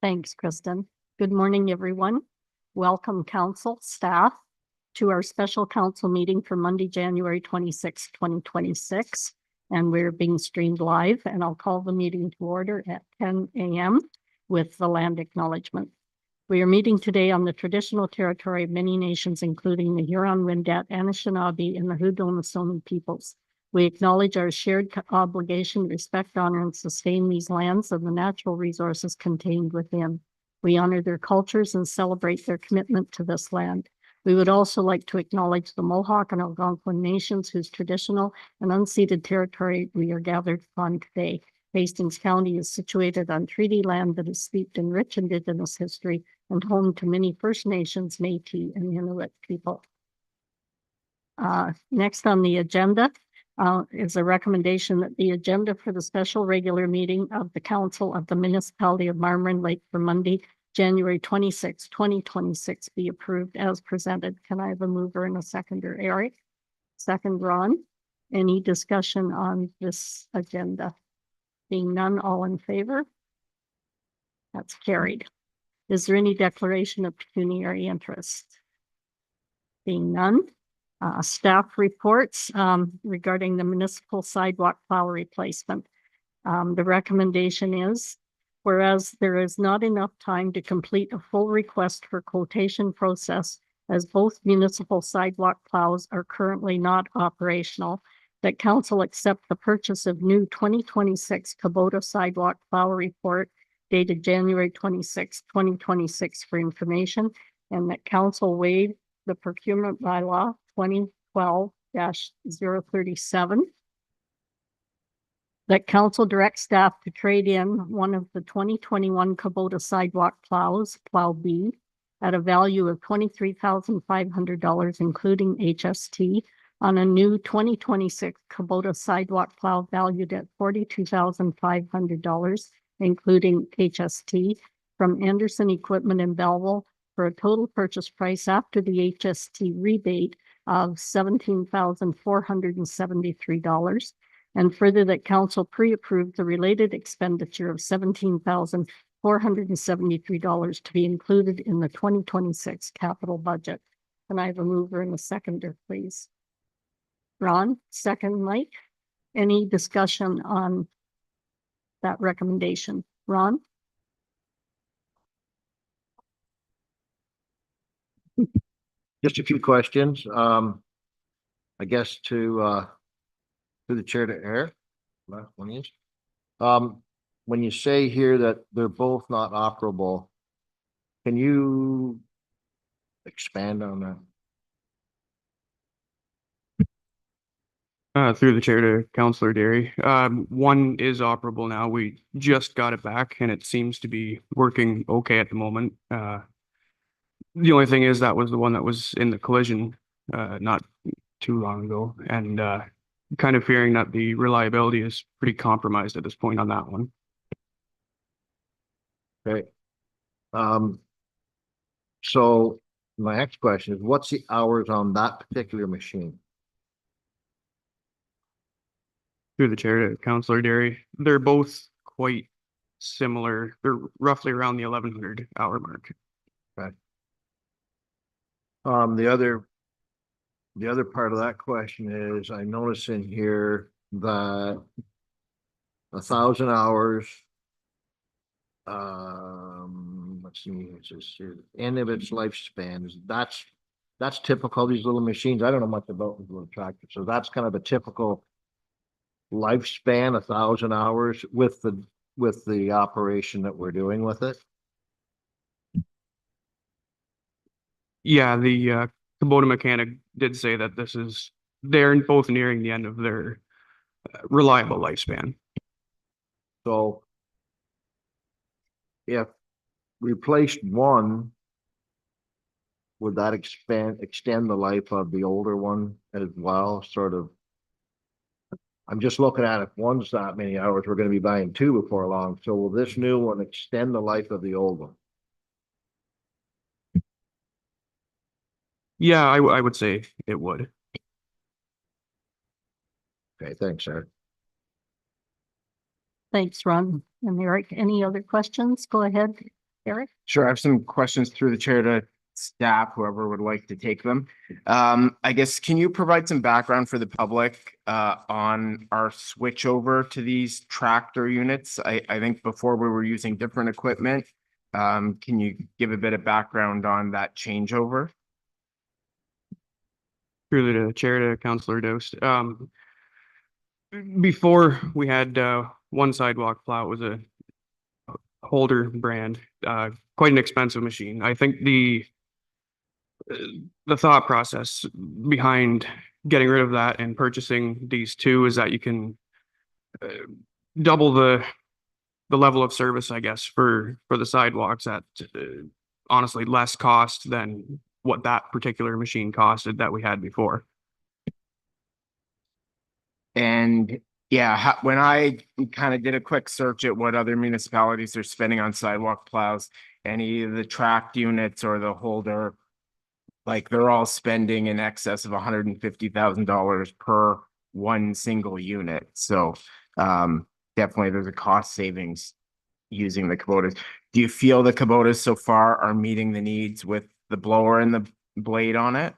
Thanks, Kristen. Good morning, everyone. Welcome, council, staff, to our special council meeting for Monday, January 26, 2026. And we're being streamed live, and I'll call the meeting to order at 10 a.m. with the land acknowledgement. We are meeting today on the traditional territory of many nations, including the Huron-Wendat, Anishinaabe, and the Haudenosaunee peoples. We acknowledge our shared obligation to respect, honor, and sustain these lands and the natural resources contained within. We honor their cultures and celebrate their commitment to this land. We would also like to acknowledge the Mohawk and Algonquin nations whose traditional and unceded territory we are gathered upon today. Hastings County is situated on treaty land that is steeped in rich Indigenous history and home to many First Nations, Métis, and Inuit people. Next on the agenda is a recommendation that the agenda for the special regular meeting of the Council of the Municipality of Marmarin Lake for Monday, January 26, 2026 be approved as presented. Can I have a mover and a seconder? Eric? Second, Ron. Any discussion on this agenda? Being none, all in favor? That's carried. Is there any declaration of pecuniary interest? Being none. Staff reports regarding the municipal sidewalk plow replacement. The recommendation is, whereas there is not enough time to complete a full request for quotation process, as both municipal sidewalk plows are currently not operational, that council accept the purchase of new 2026 Kubota sidewalk plow report dated January 26, 2026 for information, and that council waive the procurement bylaw 2012-037. That council direct staff to trade in one of the 2021 Kubota sidewalk plows, Plow B, at a value of $23,500, including HST, on a new 2026 Kubota sidewalk plow valued at $42,500, including HST, from Anderson Equipment in Belleville for a total purchase price after the HST rebate of $17,473. And further, that council pre-approved the related expenditure of $17,473 to be included in the 2026 capital budget. Can I have a mover and a seconder, please? Ron, second, Mike. Any discussion on that recommendation? Ron? Just a few questions. I guess to the chair to air. Last one is. When you say here that they're both not operable, can you expand on that? Through the chair to Councillor Derry. One is operable now. We just got it back and it seems to be working okay at the moment. The only thing is that was the one that was in the collision not too long ago, and kind of fearing that the reliability is pretty compromised at this point on that one. Okay. So my next question is, what's the hours on that particular machine? Through the chair to Councillor Derry. They're both quite similar. They're roughly around the 1100 hour mark. Okay. The other part of that question is, I notice in here that 1,000 hours, let's see, it's just here, end of its lifespan. That's typical of these little machines. I don't know much about these little tractors, so that's kind of a typical lifespan, 1,000 hours with the operation that we're doing with it. Yeah, the Kubota mechanic did say that they're both nearing the end of their reliable lifespan. So if replaced one, would that extend the life of the older one as well? Sort of. I'm just looking at, if one's that many hours, we're going to be buying two before long. So will this new one extend the life of the old one? Yeah, I would say it would. Okay, thanks, sir. Thanks, Ron and Eric. Any other questions? Go ahead, Eric? Sure, I have some questions through the chair to staff, whoever would like to take them. I guess, can you provide some background for the public on our switch over to these tractor units? I think before we were using different equipment. Can you give a bit of background on that changeover? Through the chair to Councillor Doust. Before we had one sidewalk plow, it was a Holder brand, quite an expensive machine. I think the thought process behind getting rid of that and purchasing these two is that you can double the level of service, I guess, for the sidewalks at honestly less cost than what that particular machine costed that we had before. And yeah, when I kind of did a quick search at what other municipalities are spending on sidewalk plows, any of the tracked units or the Holder, like they're all spending in excess of $150,000 per one single unit. So definitely there's a cost savings using the Kubotas. Do you feel the Kubotas so far are meeting the needs with the blower and the blade on it?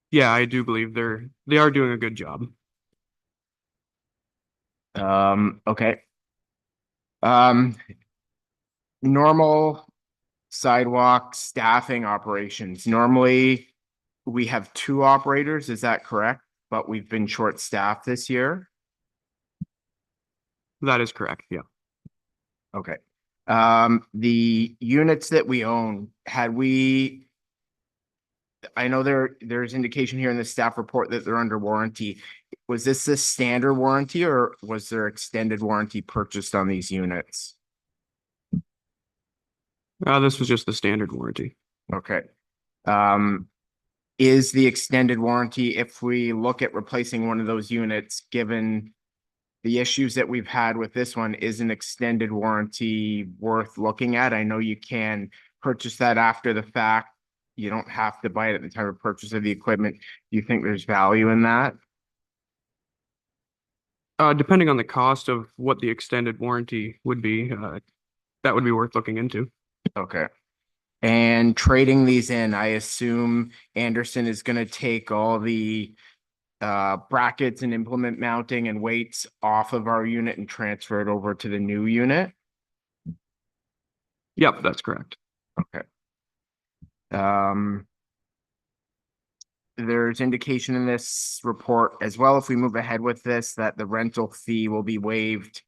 Yeah, I do believe they are doing a good job. Okay. Normal sidewalk staffing operations. Normally we have 2 operators, is that correct? But we've been short-staffed this year. That is correct, yeah. Okay. The units that we own, I know there's indication here in the staff report that they're under warranty. Was this the standard warranty or was there extended warranty purchased on these units? This was just the standard warranty. Okay. Is the extended warranty, if we look at replacing one of those units, given the issues that we've had with this one, is an extended warranty worth looking at? I know you can purchase that after the fact. You don't have to buy it at the time of purchase of the equipment. Do you think there's value in that? Depending on the cost of what the extended warranty would be, that would be worth looking into. Okay. And trading these in, I assume Anderson is going to take all the brackets and implement mounting and weights off of our unit and transfer it over to the new unit. Yep, that's correct. Okay. There's indication in this report as well, if we move ahead with this, that the rental fee will be waived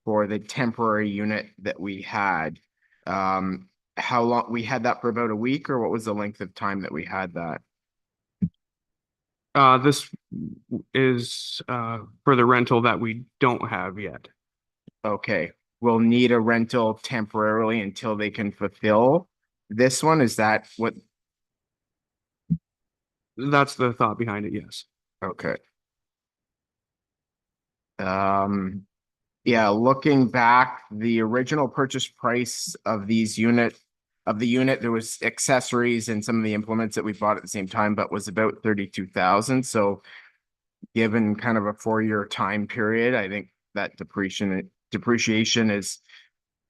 for the temporary unit that we had. How long we had that for? About a week, or what was the length of time that we had that? This is for the rental that we don't have yet. Okay, we'll need a rental temporarily until they can fulfill this one. Is that what? That's the thought behind it, yes. Okay. Yeah, looking back, the original purchase price of the unit, there was accessories and some of the implements that we bought at the same time, but was about 32,000. So given kind of a 4-year time period, I think that depreciation is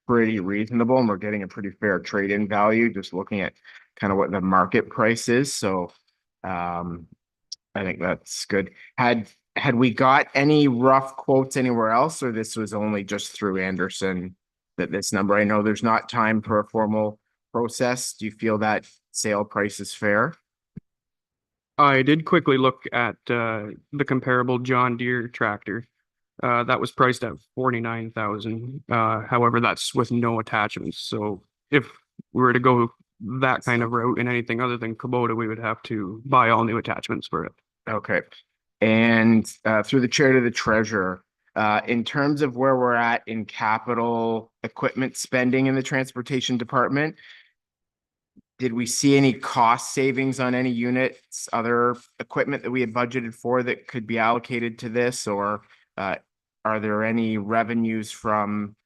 pretty reasonable, and we're getting a pretty fair trade-in value, just looking at kind of what the market price is. So I think that's good. Had we got any rough quotes anywhere else, or this was only just through Anderson that this number? I know there's not time for a formal process. Do you feel that sale price is fair? I did quickly look at the comparable John Deere tractor. That was priced at 49,000. However, that's with no attachments. So if we were to go that kind of route and anything other than Kubota, we would have to buy all new attachments for it. Okay. And through the chair to the treasurer, in terms of where we're at in capital equipment spending in the transportation department, did we see any cost savings on any units, other equipment that we had budgeted for that could be allocated to this, or are there any revenues from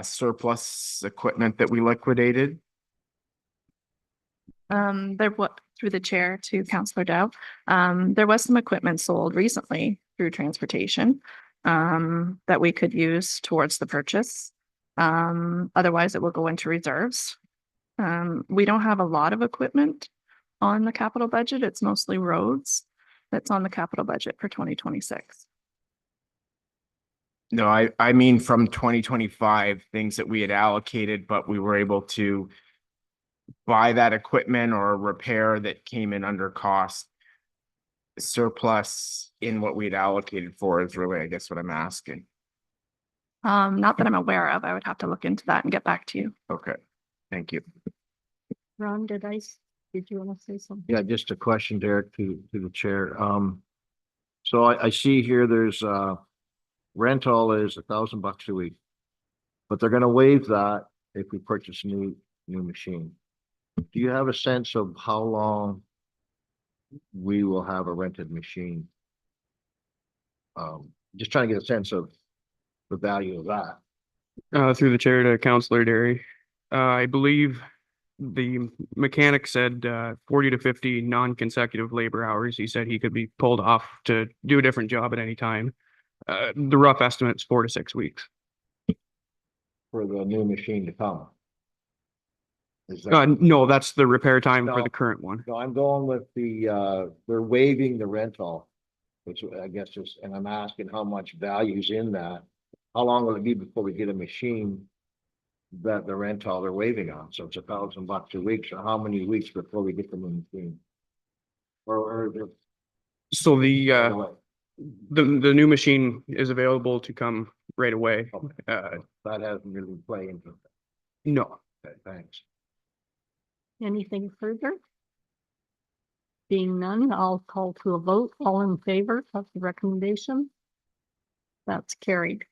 surplus equipment that we liquidated? Through the chair to Councillor Dow, there was some equipment sold recently through transportation that we could use towards the purchase. Otherwise it will go into reserves. We don't have a lot of equipment on the capital budget. It's mostly roads that's on the capital budget for 2026. No, I mean from 2025, things that we had allocated, but we were able to buy that equipment or repair that came in under cost. Surplus in what we had allocated for is really, I guess, what I'm asking. Not that I'm aware of. I would have to look into that and get back to you. Okay, thank you. Ron, did you want to say something? Yeah, just a question, Derek, to the chair. So I see here there's rental is $1,000 a week. But they're gonna waive that if we purchase a new machine. Do you have a sense of how long we will have a rented machine? Just trying to get a sense of the value of that. Through the chair to Councillor Derry. I believe the mechanic said 40 to 50 non-consecutive labor hours. He said he could be pulled off to do a different job at any time. The rough estimate's 4 to 6 weeks. For the new machine to come. Is that, No, that's the repair time for No. the current one. no, I'm going with they're waiving the rental. Which I guess is, and I'm asking how much value's in that. How long will it be before we get a machine that the rental they're waiving on? So it's $1,000 a week. So how many weeks before we get the new machine? Or So the the new machine is available to come right away. that hasn't really played into it. No. Okay, thanks. Anything further? Being none, I'll call to a vote. All in favor of the recommendation? That's carried.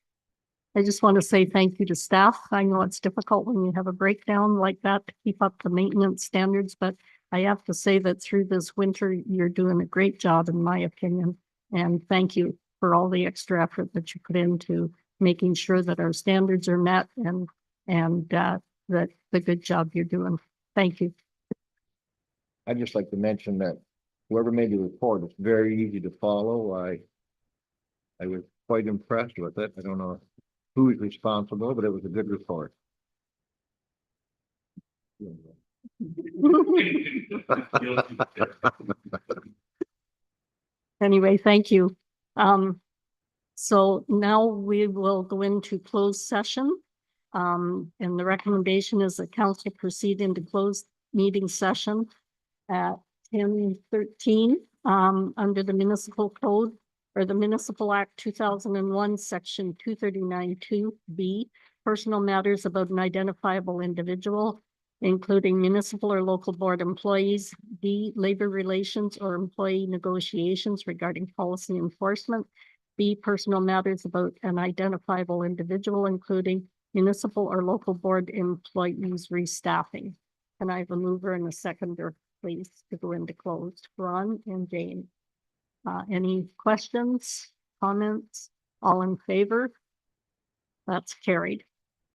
I just want to say thank you to staff. I know it's difficult when you have a breakdown like that to keep up the maintenance standards, but I have to say that through this winter, you're doing a great job, in my opinion. And thank you for all the extra effort that you put into making sure that our standards are met and that the good job you're doing. Thank you. I'd just like to mention that whoever made the report, it's very easy to follow. I was quite impressed with it. I don't know who's responsible, but it was a good report. Anyway, thank you. So now we will go into closed session. And the recommendation is that council proceed into closed meeting session at 10:13 under the municipal code or the Municipal Act 2001, section 239(2)B, personal matters about an identifiable individual, including municipal or local board employees, D, labor relations or employee negotiations regarding policy enforcement, B, personal matters about an identifiable individual, including municipal or local board employees restaffing. And I have a mover and a seconder, please, to go into closed. Ron and Jane. Any questions, comments? All in favor? That's carried.